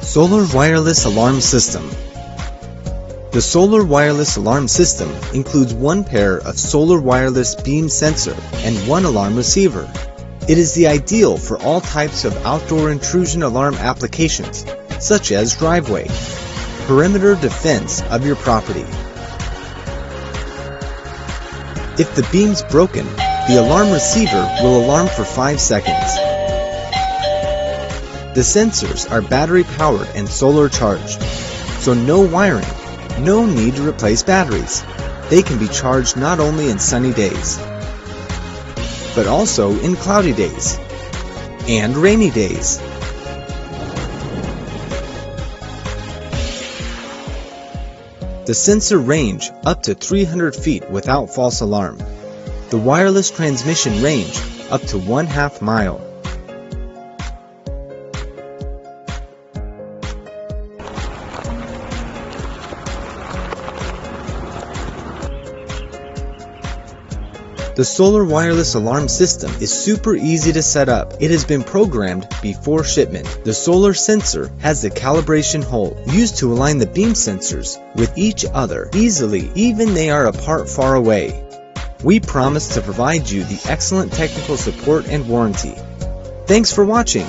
Solar Wireless Alarm System. The Solar Wireless Alarm System includes one pair of solar wireless beam sensor and one alarm receiver. It is the ideal for all types of outdoor intrusion alarm applications, such as driveway, perimeter defense of your property. If the beam's broken, the alarm receiver will alarm for 5 seconds. The sensors are battery powered and solar charged, so no wiring, no need to replace batteries. They can be charged not only in sunny days, but also in cloudy days and rainy days. The sensor range up to 300 feet without false alarm. The wireless transmission range up to 1/2 mile. The Solar Wireless Alarm System is super easy to set up. It has been programmed before shipment. The solar sensor has the calibration hole used to align the beam sensors with each other easily, even they are apart far away. We promise to provide you the excellent technical support and warranty. Thanks for watching.